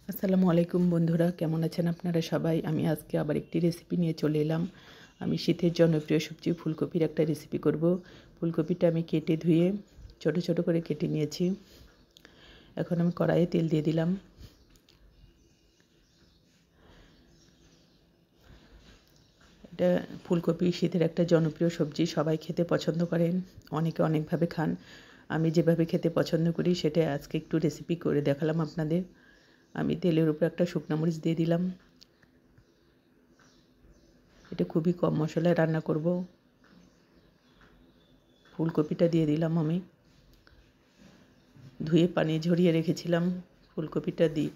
আসসালামু আলাইকুম বন্ধুরা, কেমন আছেন আপনারা সবাই? আমি আজকে আবার একটি রেসিপি নিয়ে চলে এলাম। আমি শীতের জনপ্রিয় সবজি ফুলকপির একটা রেসিপি করব। ফুলকপিটা আমি কেটে ধুয়ে ছোট ছোট করে কেটে নিয়েছি। এখন আমি কড়াইয়ে তেল দিয়ে দিলাম। এটা ফুলকপি শীতের একটা জনপ্রিয় সবজি, সবাই খেতে পছন্দ করেন, অনেকে অনেকভাবে খান। আমি যেভাবে খেতে পছন্দ করি সেটা আজকে একটু রেসিপি করে দেখালাম আপনাদের। আমি তেলের উপর একটা শুকনো মরিচ দিয়ে দিলাম। এটা খুবই কম মশলায় রান্না করব। ফুলকপিটা দিয়ে দিলাম আমি। ধুয়ে পানি ঝরিয়ে রেখেছিলাম ফুলকপিটা দিই।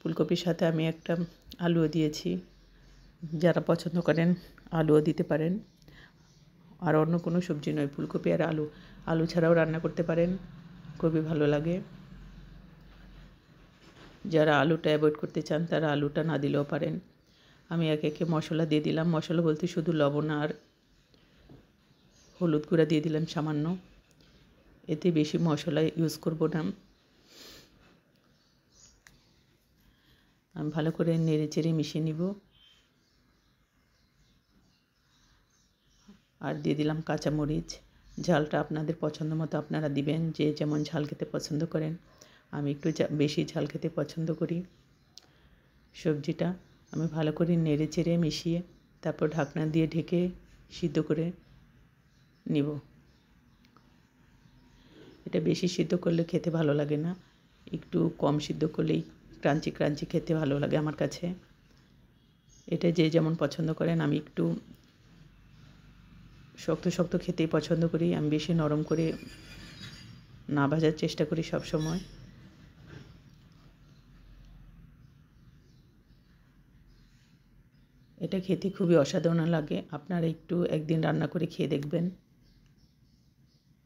ফুলকপির সাথে আমি একটা আলুও দিয়েছি। যারা পছন্দ করেন আলুও দিতে পারেন। আর অন্য কোনো সবজি নয়, ফুলকপি আর আলু। আলু ছাড়াও রান্না করতে পারেন, খুবই ভালো লাগে। যারা আলুটা অ্যাভয়েড করতে চান তারা আলুটা না দিলেও পারেন। আমি একে একে মশলা দিয়ে দিলাম। মশলা বলতে শুধু লবণ আর হলুদ গুঁড়া দিয়ে দিলাম সামান্য। এতে বেশি মশলা ইউজ করব না। আমি ভালো করে নেড়ে চেড়ে মিশিয়ে নিব। আর দিয়ে দিলাম কাঁচামরিচ। ঝালটা আপনাদের পছন্দ মতো আপনারা দিবেন, যে যেমন ঝাল খেতে পছন্দ করেন। আমি একটু বেশি ঝাল খেতে পছন্দ করি। সবজিটা আমি ভালো করে নেড়ে চেড়ে মিশিয়ে তারপর ঢাকনা দিয়ে ঢেকে সিদ্ধ করে নিব। এটা বেশি সিদ্ধ করলে খেতে ভালো লাগে না, একটু কম সিদ্ধ করলেই ক্রাঞ্চি ক্রাঞ্চি খেতে ভালো লাগে আমার কাছে। এটা যে যেমন পছন্দ করেন। আমি একটু শক্ত শক্ত খেতেই পছন্দ করি। আমি বেশি নরম করে না ভাজার চেষ্টা করি সব সময়। এটা খেতে খুবই অসাধারণ লাগে। আপনারা একটু একদিন রান্না করে খেয়ে দেখবেন।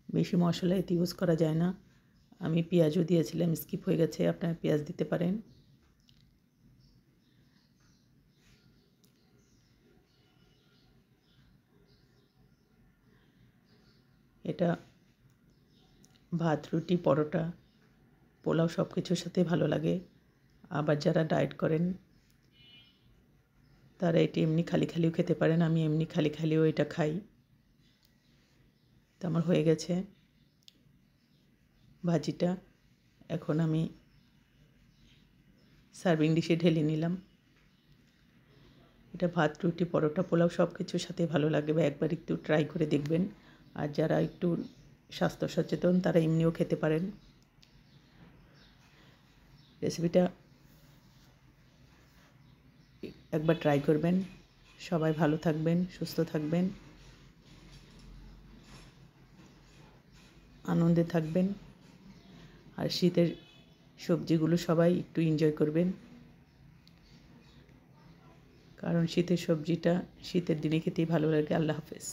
বেশি মশলা এতে ইউজ করা যায় না। আমি পেঁয়াজও দিয়েছিলাম, স্কিপ হয়ে গেছে, আপনারা পেঁয়াজ দিতে পারেন। এটা ভাত, রুটি, পরোটা, পোলাও সব কিছুর সাথে ভালো লাগে। আবার যারা ডায়েট করেন তারা এটি এমনি খালি খালিও খেতে পারেন। আমি এমনি খালি খালিও এটা খাই। তো আমার হয়ে গেছে ভাজিটা। এখন আমি সার্ভিং ডিশে ঢেলে নিলাম। এটা ভাত, রুটি, পরোটা, পোলাও সব কিছুর সাথে ভালো লাগবে, বা একবার একটু ট্রাই করে দেখবেন। আর যারা একটু স্বাস্থ্য সচেতন তারা এমনিও খেতে পারেন। রেসিপিটা একবার ট্রাই করবেন। সবাই ভালো থাকবেন, সুস্থ থাকবেন, আনন্দে থাকবেন। আর শীতের সবজিগুলো সবাই একটু এনজয় করবেন, কারণ শীতের সবজিটা শীতের দিনে খেতেই ভালো লাগে। আল্লাহ হাফেজ।